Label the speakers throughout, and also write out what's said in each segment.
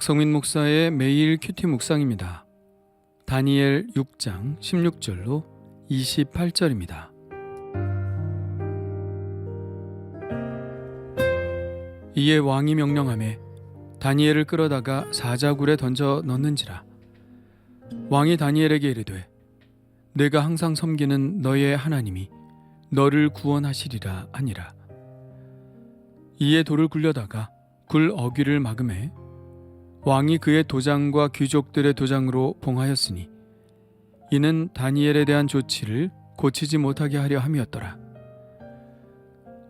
Speaker 1: 박성민 목사의 매일 큐티 묵상입니다. 다니엘 6장 16절로 28절입니다. 이에 왕이 명령하매 다니엘을 끌어다가 사자굴에 던져 넣는지라. 왕이 다니엘에게 이르되 내가 항상 섬기는 너의 하나님이 너를 구원하시리라 하니라. 이에 돌을 굴려다가 굴 어귀를 막음에 왕이 그의 도장과 귀족들의 도장으로 봉하였으니 이는 다니엘에 대한 조치를 고치지 못하게 하려 함이었더라.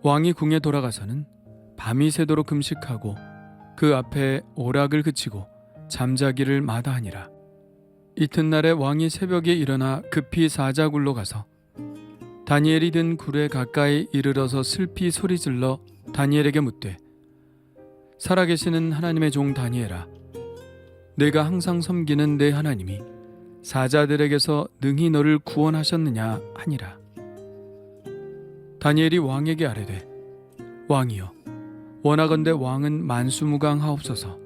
Speaker 1: 왕이 궁에 돌아가서는 밤이 새도록 금식하고 그 앞에 오락을 그치고 잠자기를 마다하니라. 이튿날에 왕이 새벽에 일어나 급히 사자굴로 가서 다니엘이 든 굴에 가까이 이르러서 슬피 소리질러 다니엘에게 묻되 살아계시는 하나님의 종 다니엘아, 내가 항상 섬기는 내 하나님이 사자들에게서 능히 너를 구원하셨느냐 하니라. 다니엘이 왕에게 아뢰되 왕이여, 원하건대 왕은 만수무강하옵소서.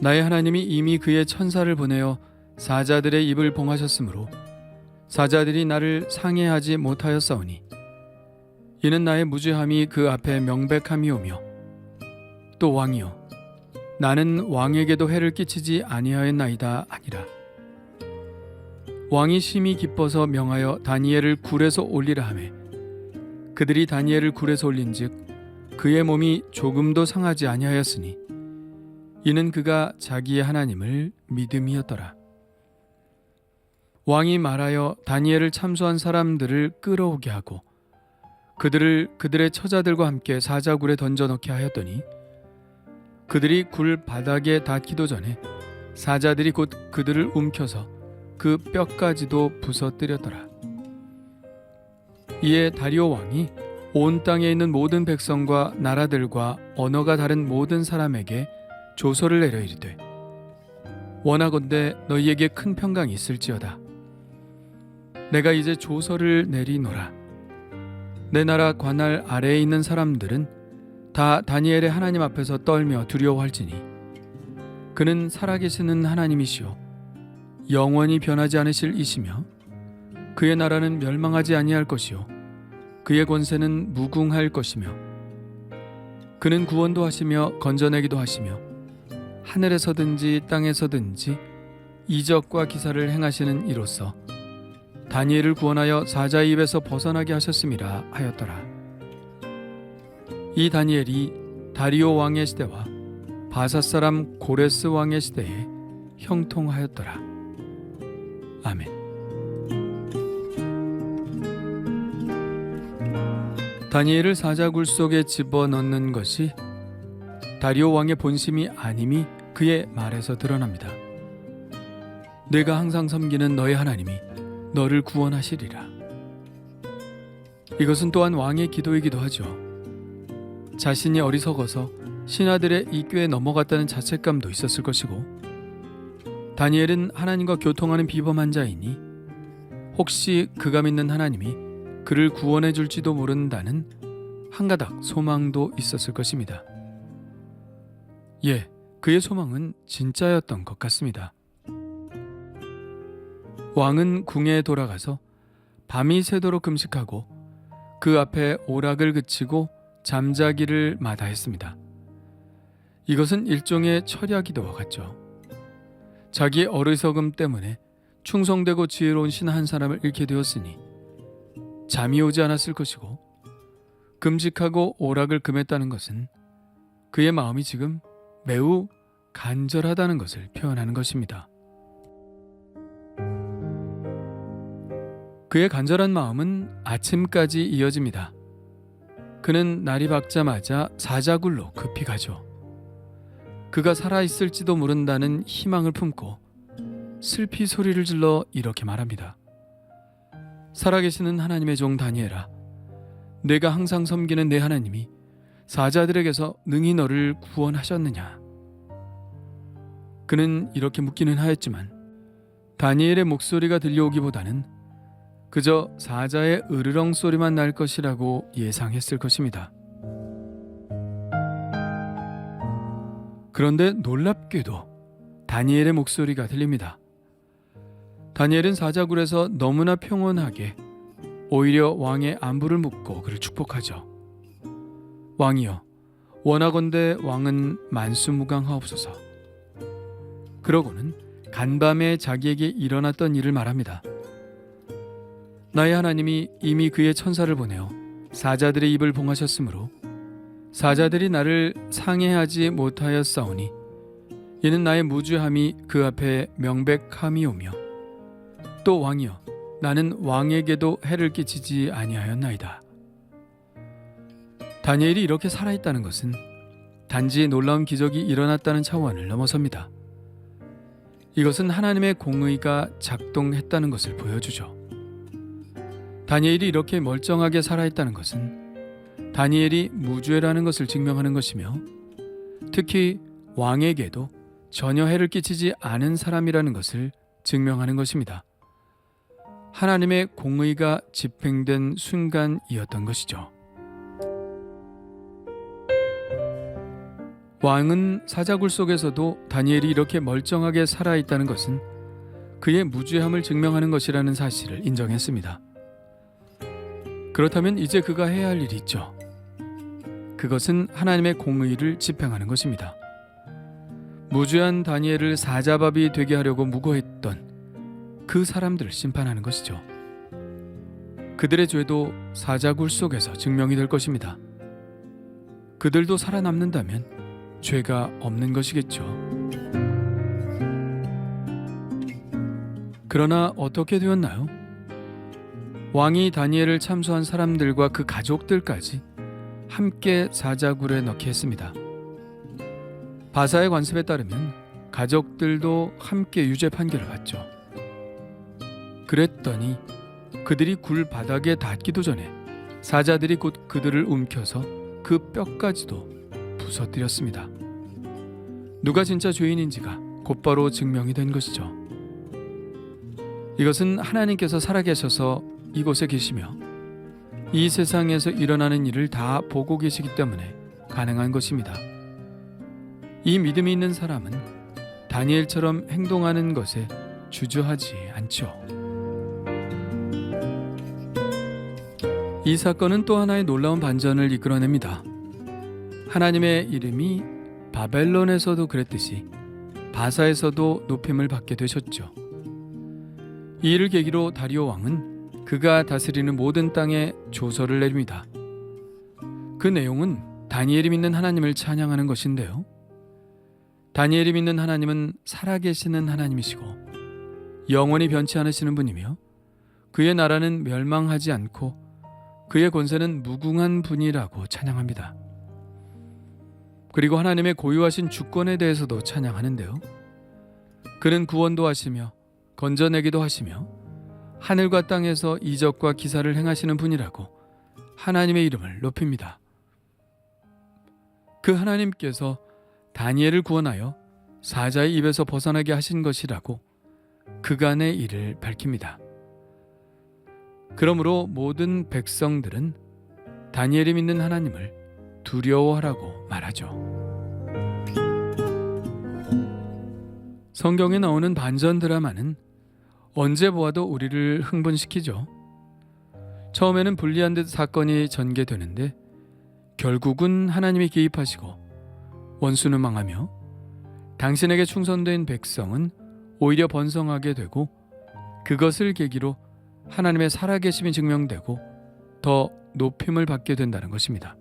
Speaker 1: 나의 하나님이 이미 그의 천사를 보내어 사자들의 입을 봉하셨으므로 사자들이 나를 상해하지 못하였사오니 이는 나의 무죄함이 그 앞에 명백함이오며 또 왕이여, 나는 왕에게도 해를 끼치지 아니하였나이다 하니라. 왕이 심히 기뻐서 명하여 다니엘을 굴에서 올리라 하매 그들이 다니엘을 굴에서 올린즉 그의 몸이 조금도 상하지 아니하였으니 이는 그가 자기의 하나님을 믿음이었더라. 왕이 말하여 다니엘을 참소한 사람들을 끌어오게 하고 그들을 그들의 처자들과 함께 사자굴에 던져 넣게 하였더니 그들이 굴 바닥에 닿기도 전에 사자들이 곧 그들을 움켜서 그 뼈까지도 부서뜨렸더라. 이에 다리오 왕이 온 땅에 있는 모든 백성과 나라들과 언어가 다른 모든 사람에게 조서를 내려 이르되 원하건대 너희에게 큰 평강이 있을지어다. 내가 이제 조서를 내리노라. 내 나라 관할 아래에 있는 사람들은 다 다니엘의 하나님 앞에서 떨며 두려워할지니 그는 살아계시는 하나님이시오 영원히 변하지 않으실 이시며 그의 나라는 멸망하지 아니할 것이요 그의 권세는 무궁할 것이며 그는 구원도 하시며 건져내기도 하시며 하늘에서든지 땅에서든지 이적과 기사를 행하시는 이로써 다니엘을 구원하여 사자의 입에서 벗어나게 하셨음이라 하였더라. 이 다니엘이 다리오 왕의 시대와 바사 사람 고레스 왕의 시대에 형통하였더라. 아멘. 다니엘을 사자굴 속에 집어넣는 것이 다리오 왕의 본심이 아님이 그의 말에서 드러납니다. 내가 항상 섬기는 너의 하나님이 너를 구원하시리라. 이것은 또한 왕의 기도이기도 하죠. 자신이 어리석어서 신하들의 이 꾀에 넘어갔다는 자책감도 있었을 것이고 다니엘은 하나님과 교통하는 비범한 자이니 혹시 그가 믿는 하나님이 그를 구원해 줄지도 모른다는 한가닥 소망도 있었을 것입니다. 예, 그의 소망은 진짜였던 것 같습니다. 왕은 궁에 돌아가서 밤이 새도록 금식하고 그 앞에 오락을 그치고 잠자기를 마다했습니다. 이것은 일종의 철야기도와 같죠. 자기의 어리석음 때문에 충성되고 지혜로운 신 한 사람을 잃게 되었으니 잠이 오지 않았을 것이고 금식하고 오락을 금했다는 것은 그의 마음이 지금 매우 간절하다는 것을 표현하는 것입니다. 그의 간절한 마음은 아침까지 이어집니다. 그는 날이 밝자마자 사자굴로 급히 가죠. 그가 살아있을지도 모른다는 희망을 품고 슬피 소리를 질러 이렇게 말합니다. 살아계시는 하나님의 종 다니엘아, 내가 항상 섬기는 내 하나님이 사자들에게서 능히 너를 구원하셨느냐? 그는 이렇게 묻기는 하였지만 다니엘의 목소리가 들려오기보다는 그저 사자의 으르렁 소리만 날 것이라고 예상했을 것입니다. 그런데 놀랍게도 다니엘의 목소리가 들립니다. 다니엘은 사자굴에서 너무나 평온하게 오히려 왕의 안부를 묻고 그를 축복하죠. 왕이여, 원하건대 왕은 만수무강하옵소서. 그러고는 간밤에 자기에게 일어났던 일을 말합니다. 나의 하나님이 이미 그의 천사를 보내어 사자들의 입을 봉하셨으므로 사자들이 나를 상해하지 못하였사오니 이는 나의 무죄함이 그 앞에 명백함이오며 또 왕이여, 나는 왕에게도 해를 끼치지 아니하였나이다. 다니엘이 이렇게 살아있다는 것은 단지 놀라운 기적이 일어났다는 차원을 넘어섭니다. 이것은 하나님의 공의가 작동했다는 것을 보여주죠. 다니엘이 이렇게 멀쩡하게 살아있다는 것은 다니엘이 무죄라는 것을 증명하는 것이며 특히 왕에게도 전혀 해를 끼치지 않은 사람이라는 것을 증명하는 것입니다. 하나님의 공의가 집행된 순간이었던 것이죠. 왕은 사자굴 속에서도 다니엘이 이렇게 멀쩡하게 살아있다는 것은 그의 무죄함을 증명하는 것이라는 사실을 인정했습니다. 그렇다면 이제 그가 해야 할 일이 있죠. 그것은 하나님의 공의를 집행하는 것입니다. 무죄한 다니엘을 사자밥이 되게 하려고 무고했던 그 사람들을 심판하는 것이죠. 그들의 죄도 사자굴 속에서 증명이 될 것입니다. 그들도 살아남는다면 죄가 없는 것이겠죠. 그러나 어떻게 되었나요? 왕이 다니엘을 참소한 사람들과 그 가족들까지 함께 사자굴에 넣게 했습니다. 바사의 관습에 따르면 가족들도 함께 유죄 판결을 받죠. 그랬더니 그들이 굴 바닥에 닿기도 전에 사자들이 곧 그들을 움켜서 그 뼈까지도 부서뜨렸습니다. 누가 진짜 죄인인지가 곧바로 증명이 된 것이죠. 이것은 하나님께서 살아계셔서 이곳에 계시며 이 세상에서 일어나는 일을 다 보고 계시기 때문에 가능한 것입니다. 이 믿음이 있는 사람은 다니엘처럼 행동하는 것에 주저하지 않죠. 이 사건은 또 하나의 놀라운 반전을 이끌어냅니다. 하나님의 이름이 바벨론에서도 그랬듯이 바사에서도 높임을 받게 되셨죠. 이 일을 계기로 다리오 왕은 그가 다스리는 모든 땅에 조서를 내립니다. 그 내용은 다니엘이 믿는 하나님을 찬양하는 것인데요. 다니엘이 믿는 하나님은 살아계시는 하나님이시고 영원히 변치 않으시는 분이며 그의 나라는 멸망하지 않고 그의 권세는 무궁한 분이라고 찬양합니다. 그리고 하나님의 고유하신 주권에 대해서도 찬양하는데요. 그는 구원도 하시며 건져내기도 하시며 하늘과 땅에서 이적과 기사를 행하시는 분이라고 하나님의 이름을 높입니다. 그 하나님께서 다니엘을 구원하여 사자의 입에서 벗어나게 하신 것이라고 그간의 일을 밝힙니다. 그러므로 모든 백성들은 다니엘이 믿는 하나님을 두려워하라고 말하죠. 성경에 나오는 반전 드라마는 언제 보아도 우리를 흥분시키죠. 처음에는 불리한 듯 사건이 전개되는데 결국은 하나님이 개입하시고 원수는 망하며 당신에게 충성된 백성은 오히려 번성하게 되고 그것을 계기로 하나님의 살아계심이 증명되고 더 높임을 받게 된다는 것입니다.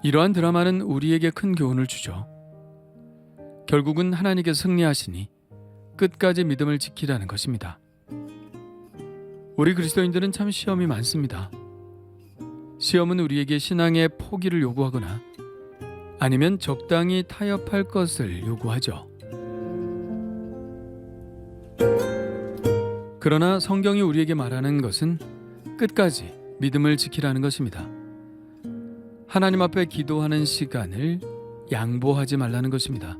Speaker 1: 이러한 드라마는 우리에게 큰 교훈을 주죠. 결국은 하나님께서 승리하시니 끝까지 믿음을 지키라는 것입니다. 우리 그리스도인들은 참 시험이 많습니다. 시험은 우리에게 신앙의 포기를 요구하거나 아니면 적당히 타협할 것을 요구하죠. 그러나 성경이 우리에게 말하는 것은 끝까지 믿음을 지키라는 것입니다. 하나님 앞에 기도하는 시간을 양보하지 말라는 것입니다.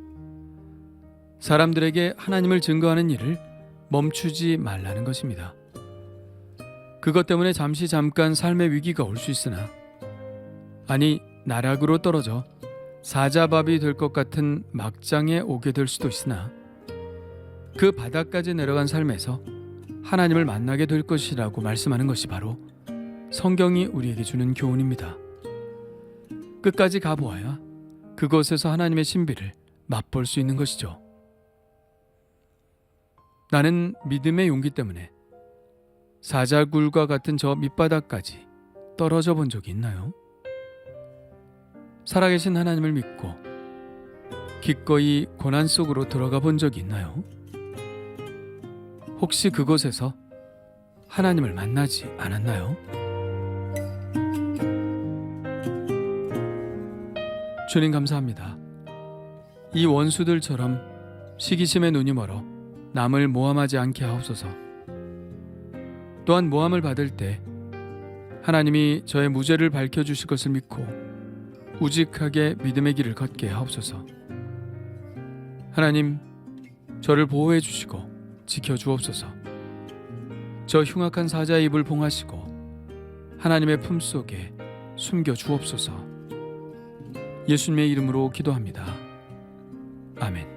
Speaker 1: 사람들에게 하나님을 증거하는 일을 멈추지 말라는 것입니다. 그것 때문에 잠깐 삶의 위기가 올 수 있으나 아니 나락으로 떨어져 사자밥이 될 것 같은 막장에 오게 될 수도 있으나 그 바닥까지 내려간 삶에서 하나님을 만나게 될 것이라고 말씀하는 것이 바로 성경이 우리에게 주는 교훈입니다. 끝까지 가보아야 그곳에서 하나님의 신비를 맛볼 수 있는 것이죠. 나는 믿음의 용기 때문에 사자굴과 같은 저 밑바닥까지 떨어져 본 적이 있나요? 살아계신 하나님을 믿고 기꺼이 고난 속으로 들어가 본 적이 있나요? 혹시 그곳에서 하나님을 만나지 않았나요? 주님 감사합니다. 이 원수들처럼 시기심에 눈이 멀어 남을 모함하지 않게 하옵소서. 또한 모함을 받을 때 하나님이 저의 무죄를 밝혀주실 것을 믿고 우직하게 믿음의 길을 걷게 하옵소서. 하나님, 저를 보호해 주시고 지켜주옵소서. 저 흉악한 사자의 입을 봉하시고 하나님의 품속에 숨겨주옵소서. 예수님의 이름으로 기도합니다. 아멘.